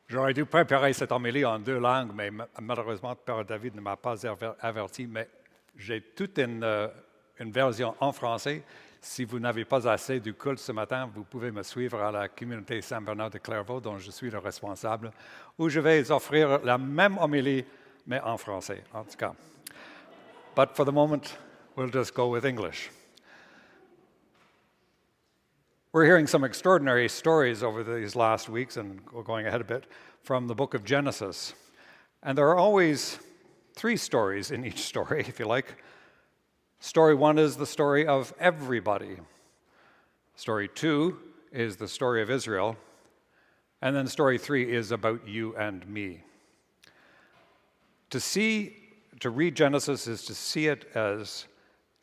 J'aurais dû préparer cette homélie en deux langues, mais malheureusement, Père David ne m'a pas averti, mais j'ai toute une version en français. Si vous n'avez pas assez du culte ce matin, vous pouvez me suivre à la communauté Saint-Bernard de Clairvaux, dont je suis le responsable, où je vais offrir la même homélie, mais en français, en tout cas. But for the moment, we'll just go with English. We're hearing some extraordinary stories over these last weeks, and we're going ahead a bit, from the book of Genesis. And there are always three stories in each story, if you like. Story one is the story of everybody. Story two is the story of Israel. And then story three is about you and me. To read Genesis is to see it as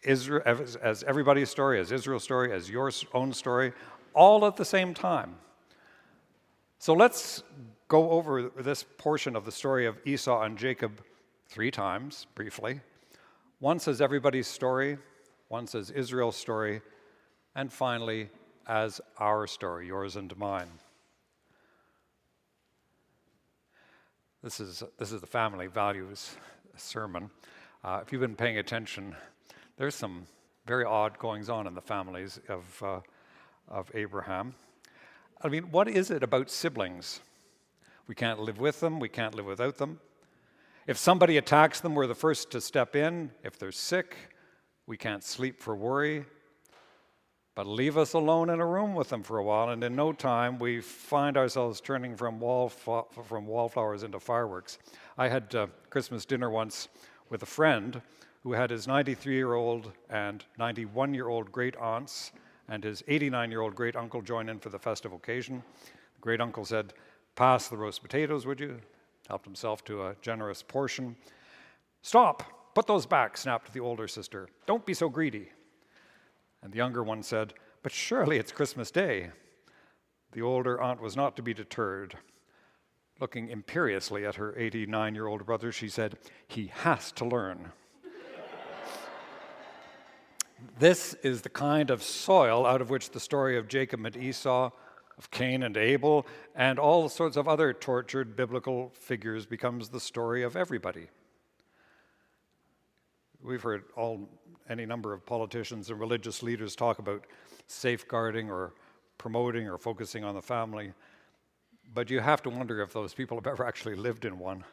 Israel, as everybody's story, as Israel's story, as your own story, all at the same time. So let's go over this portion of the story of Esau and Jacob three times, briefly. Once as everybody's story, once as Israel's story, and finally as our story, yours and mine. This is the family values sermon. If you've been paying attention, there's some very odd goings-on in the families of Abraham. I mean, what is it about siblings? We can't live with them, we can't live without them. If somebody attacks them, we're the first to step in. If they're sick, we can't sleep for worry. But leave us alone in a room with them for a while, and in no time, we find ourselves turning from wallflowers into fireworks. I had Christmas dinner once with a friend who had his 93-year-old and 91-year-old great-aunts and his 89-year-old great-uncle join in for the festive occasion. The great-uncle said, "Pass the roast potatoes, would you?" Helped himself to a generous portion. "Stop! Put those back," snapped the older sister. "Don't be so greedy." And the younger one said, "But surely it's Christmas Day." The older aunt was not to be deterred. Looking imperiously at her 89-year-old brother, she said, "He has to learn." This is the kind of soil out of which the story of Jacob and Esau, of Cain and Abel, and all sorts of other tortured biblical figures becomes the story of everybody. We've heard any number of politicians and religious leaders talk about safeguarding or promoting or focusing on the family, but you have to wonder if those people have ever actually lived in one.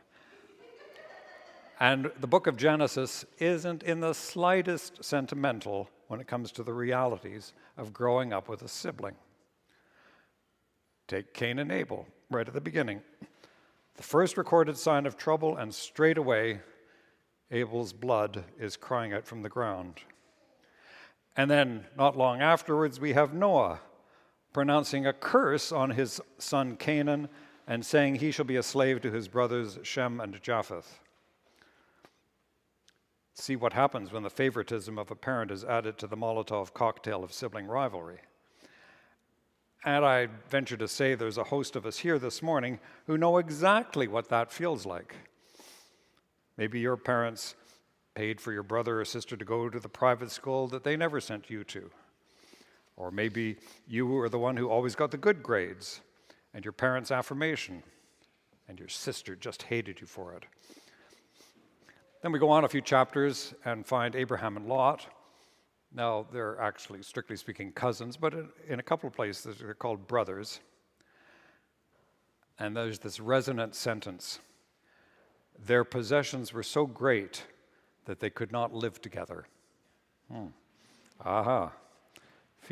And the book of Genesis isn't in the slightest sentimental when it comes to the realities of growing up with a sibling. Take Cain and Abel, right at the beginning. The first recorded sign of trouble, and straight away, Abel's blood is crying out from the ground. And then, not long afterwards, we have Noah pronouncing a curse on his son Canaan and saying he shall be a slave to his brothers Shem and Japheth. See what happens when the favoritism of a parent is added to the Molotov cocktail of sibling rivalry. And I venture to say there's a host of us here this morning who know exactly what that feels like. Maybe your parents paid for your brother or sister to go to the private school that they never sent you to. Or maybe you were the one who always got the good grades and your parents' affirmation, and your sister just hated you for it. Then we go on a few chapters and find Abraham and Lot. Now, they're actually, strictly speaking, cousins, but in a couple of places they're called brothers. And there's this resonant sentence. Their possessions were so great that they could not live together. Feel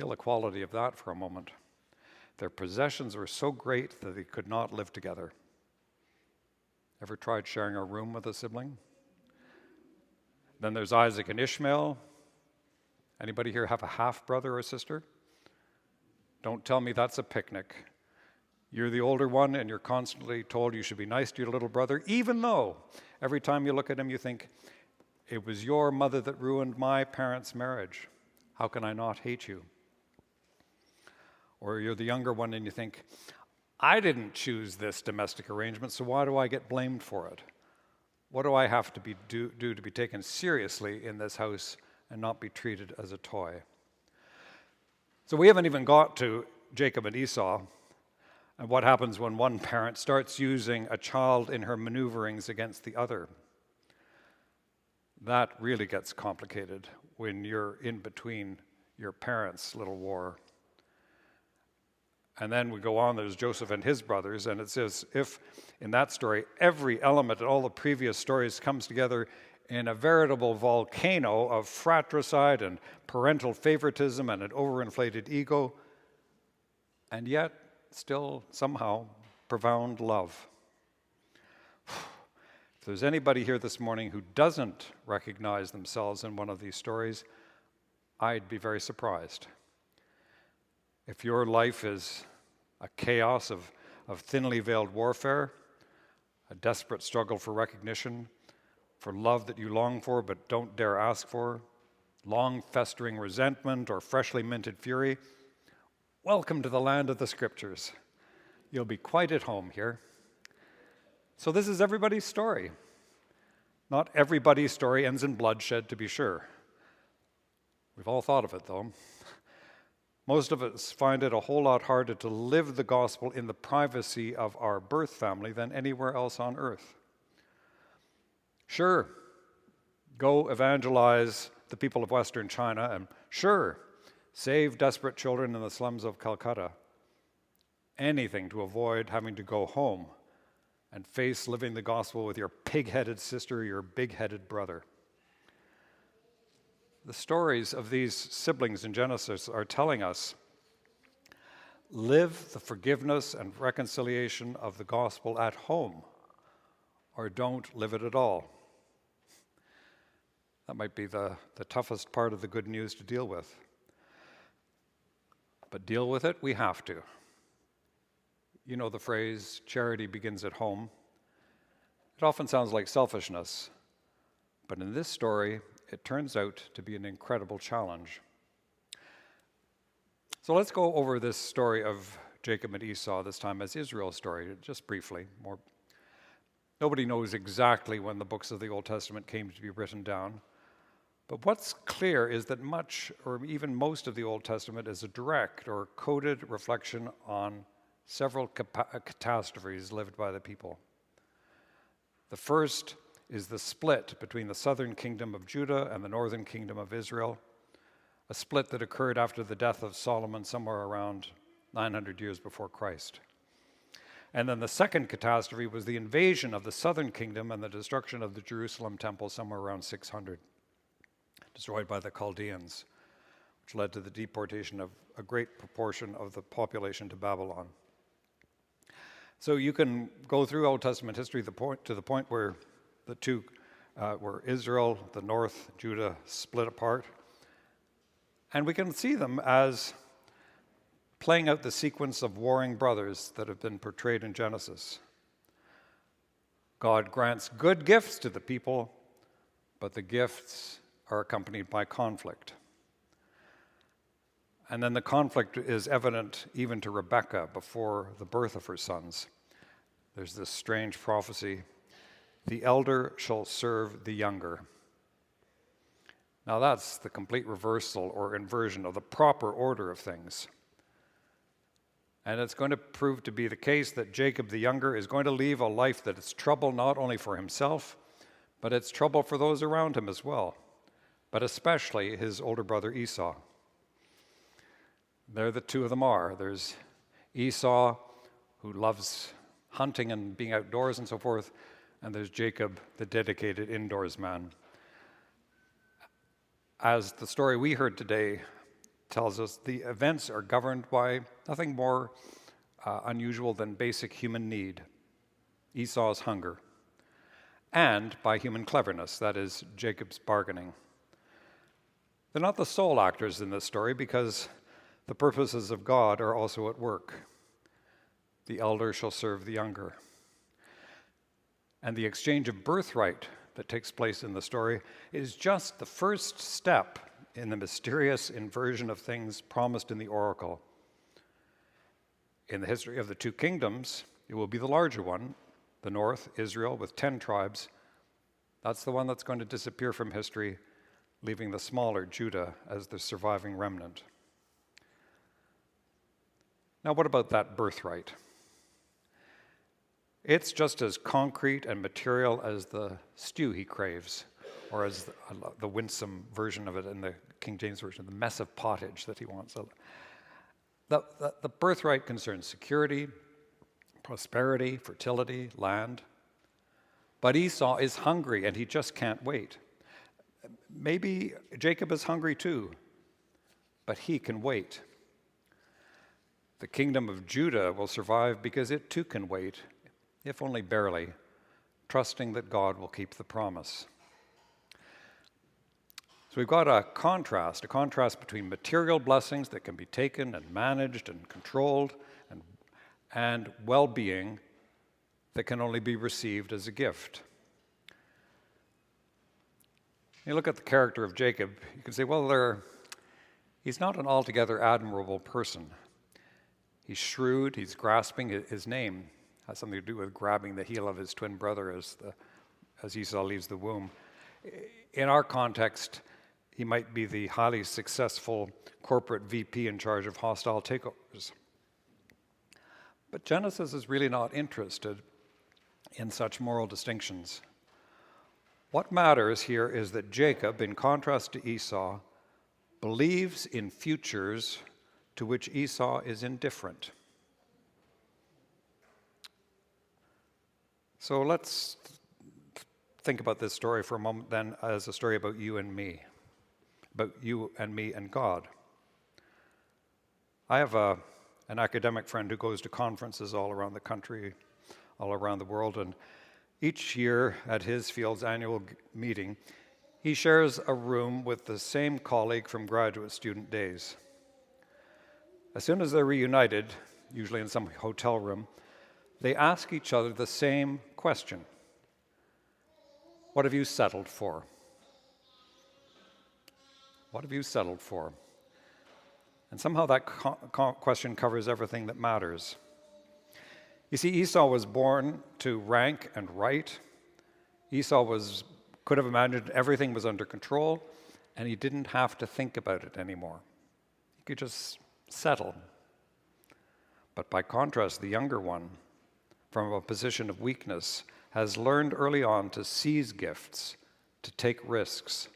the quality of that for a moment. Their possessions were so great that they could not live together. Ever tried sharing a room with a sibling? Then there's Isaac and Ishmael. Anybody here have a half-brother or sister? Don't tell me that's a picnic. You're the older one and you're constantly told you should be nice to your little brother, even though every time you look at him you think, it was your mother that ruined my parents' marriage. How can I not hate you? Or you're the younger one and you think, I didn't choose this domestic arrangement, so why do I get blamed for it? What do I have to do to be taken seriously in this house and not be treated as a toy? So we haven't even got to Jacob and Esau. And what happens when one parent starts using a child in her maneuverings against the other? That really gets complicated when you're in between your parents' little war. And then we go on, there's Joseph and his brothers, and it says if in that story every element in all the previous stories comes together in a veritable volcano of fratricide and parental favoritism and an overinflated ego, and yet still somehow profound love. If there's anybody here this morning who doesn't recognize themselves in one of these stories, I'd be very surprised. If your life is a chaos of thinly veiled warfare, a desperate struggle for recognition, for love that you long for but don't dare ask for, long festering resentment or freshly minted fury, welcome to the land of the Scriptures. You'll be quite at home here. So this is everybody's story. Not everybody's story ends in bloodshed, to be sure. We've all thought of it, though. Most of us find it a whole lot harder to live the gospel in the privacy of our birth family than anywhere else on earth. Sure, go evangelize the people of Western China, and sure, save desperate children in the slums of Calcutta. Anything to avoid having to go home and face living the gospel with your pig-headed sister or your big-headed brother. The stories of these siblings in Genesis are telling us, live the forgiveness and reconciliation of the gospel at home, or don't live it at all. That might be the toughest part of the good news to deal with. But deal with it, we have to. You know the phrase, charity begins at home. It often sounds like selfishness, but in this story, it turns out to be an incredible challenge. So let's go over this story of Jacob and Esau, this time as Israel's story, just briefly. Nobody knows exactly when the books of the Old Testament came to be written down, but what's clear is that much, or even most of the Old Testament is a direct or coded reflection on several catastrophes lived by the people. The first is the split between the southern kingdom of Judah and the northern kingdom of Israel, a split that occurred after the death of Solomon somewhere around 900 years before Christ. And then the second catastrophe was the invasion of the southern kingdom and the destruction of the Jerusalem temple somewhere around 600, destroyed by the Chaldeans, which led to the deportation of a great proportion of the population to Babylon. So you can go through Old Testament history to the point where the two, where Israel, the north, Judah, split apart. And we can see them as playing out the sequence of warring brothers that have been portrayed in Genesis. God grants good gifts to the people, but the gifts are accompanied by conflict. And then the conflict is evident even to Rebekah before the birth of her sons. There's this strange prophecy, the elder shall serve the younger. Now that's the complete reversal or inversion of the proper order of things. And it's going to prove to be the case that Jacob the younger is going to leave a life that is trouble not only for himself, but it's trouble for those around him as well, but especially his older brother Esau. There the two of them are. There's Esau, who loves hunting and being outdoors and so forth, and there's Jacob, the dedicated indoors man. As the story we heard today tells us, the events are governed by nothing more unusual than basic human need, Esau's hunger, and by human cleverness, that is, Jacob's bargaining. They're not the sole actors in this story because the purposes of God are also at work. The elder shall serve the younger. And the exchange of birthright that takes place in the story is just the first step in the mysterious inversion of things promised in the oracle. In the history of the two kingdoms, it will be the larger one, the north, Israel, with 10 tribes. That's the one that's going to disappear from history, leaving the smaller Judah as the surviving remnant. Now, what about that birthright? It's just as concrete and material as the stew he craves, or as the winsome version of it in the King James Version, the mess of pottage that he wants. The birthright concerns security, prosperity, fertility, land. But Esau is hungry and he just can't wait. Maybe Jacob is hungry too, but he can wait. The kingdom of Judah will survive because it too can wait, if only barely, trusting that God will keep the promise. So we've got a contrast between material blessings that can be taken and managed and controlled, and well-being that can only be received as a gift. You look at the character of Jacob, you can say, well, he's not an altogether admirable person. He's shrewd, he's grasping. His name has something to do with grabbing the heel of his twin brother as Esau leaves the womb. In our context, he might be the highly successful corporate VP in charge of hostile takeovers. But Genesis is really not interested in such moral distinctions. What matters here is that Jacob, in contrast to Esau, believes in futures to which Esau is indifferent. So let's think about this story for a moment then as a story about you and me and God. I have an academic friend who goes to conferences all around the country, all around the world, and each year at his field's annual meeting, he shares a room with the same colleague from graduate student days. As soon as they're reunited, usually in some hotel room, they ask each other the same question. What have you settled for? What have you settled for? And somehow that question covers everything that matters. You see, Esau was born to rank and right. Esau could have imagined everything was under control, and he didn't have to think about it anymore. He could just settle. But by contrast, the younger one, from a position of weakness, has learned early on to seize gifts, to take risks.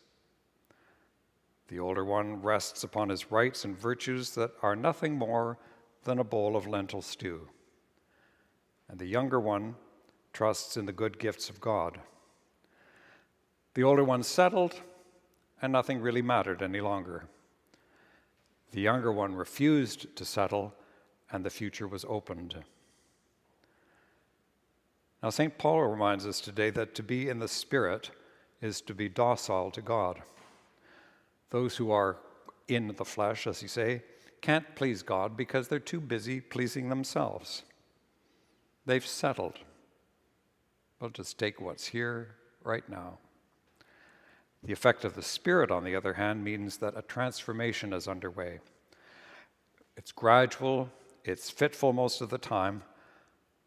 The older one rests upon his rights and virtues that are nothing more than a bowl of lentil stew. And the younger one trusts in the good gifts of God. The older one settled, and nothing really mattered any longer. The younger one refused to settle, and the future was opened. Now, St. Paul reminds us today that to be in the Spirit is to be docile to God. Those who are in the flesh, as you say, can't please God because they're too busy pleasing themselves. They've settled. We'll just take what's here right now. The effect of the Spirit, on the other hand, means that a transformation is underway. It's gradual, it's fitful most of the time,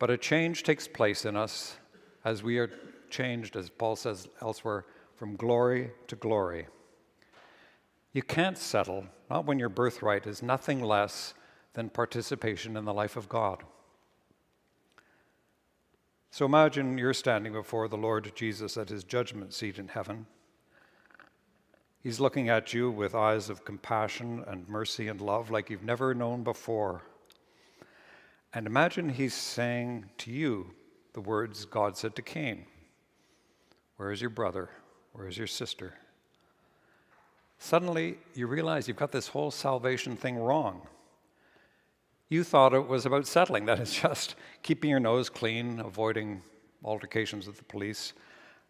but a change takes place in us as we are changed, as Paul says elsewhere, from glory to glory. You can't settle, not when your birthright is nothing less than participation in the life of God. So imagine you're standing before the Lord Jesus at his judgment seat in heaven. He's looking at you with eyes of compassion and mercy and love like you've never known before. And imagine he's saying to you the words God said to Cain. Where is your brother? Where is your sister? Suddenly, you realize you've got this whole salvation thing wrong. You thought it was about settling, that is just keeping your nose clean, avoiding altercations with the police,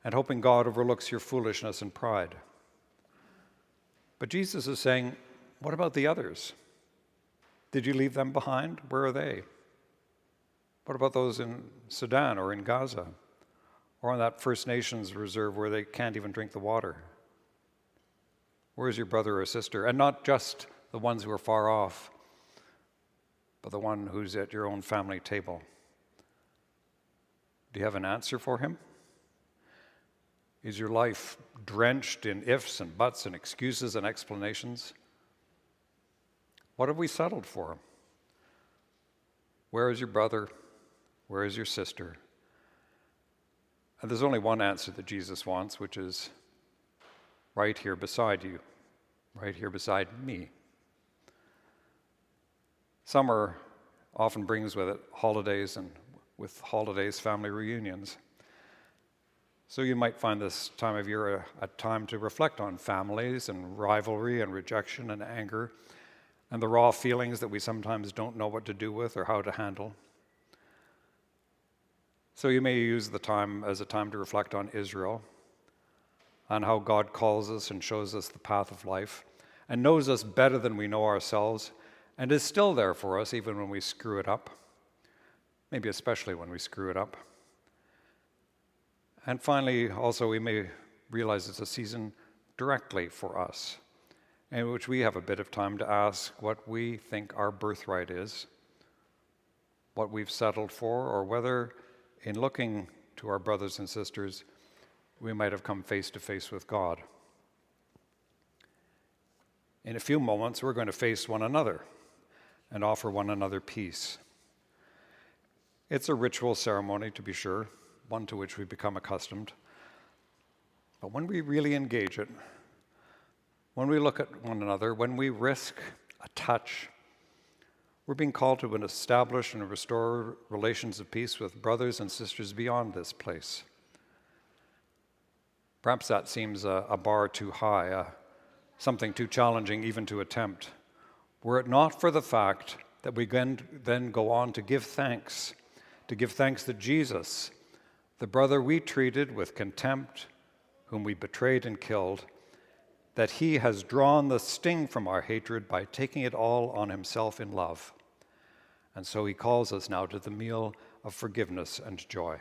and hoping God overlooks your foolishness and pride. But Jesus is saying, what about the others? Did you leave them behind? Where are they? What about those in Sudan or in Gaza? Or on that First Nations reserve where they can't even drink the water? Where's your brother or sister? And not just the ones who are far off, but the one who's at your own family table. Do you have an answer for him? Is your life drenched in ifs and buts and excuses and explanations? What have we settled for? Where is your brother? Where is your sister? And there's only one answer that Jesus wants, which is right here beside you, right here beside me. Summer often brings with it holidays, and with holidays, family reunions. So you might find this time of year a time to reflect on families and rivalry and rejection and anger and the raw feelings that we sometimes don't know what to do with or how to handle. So you may use the time as a time to reflect on Israel, on how God calls us and shows us the path of life and knows us better than we know ourselves and is still there for us even when we screw it up, maybe especially when we screw it up. And finally, also, we may realize it's a season directly for us, in which we have a bit of time to ask what we think our birthright is, what we've settled for, or whether, in looking to our brothers and sisters, we might have come face to face with God. In a few moments, we're going to face one another and offer one another peace. It's a ritual ceremony, to be sure, one to which we become accustomed. But when we really engage it, when we look at one another, when we risk a touch, we're being called to establish and restore relations of peace with brothers and sisters beyond this place. Perhaps that seems a bar too high, something too challenging even to attempt, were it not for the fact that we then go on to give thanks that Jesus, the brother we treated with contempt, whom we betrayed and killed, that he has drawn the sting from our hatred by taking it all on himself in love. And so he calls us now to the meal of forgiveness and joy.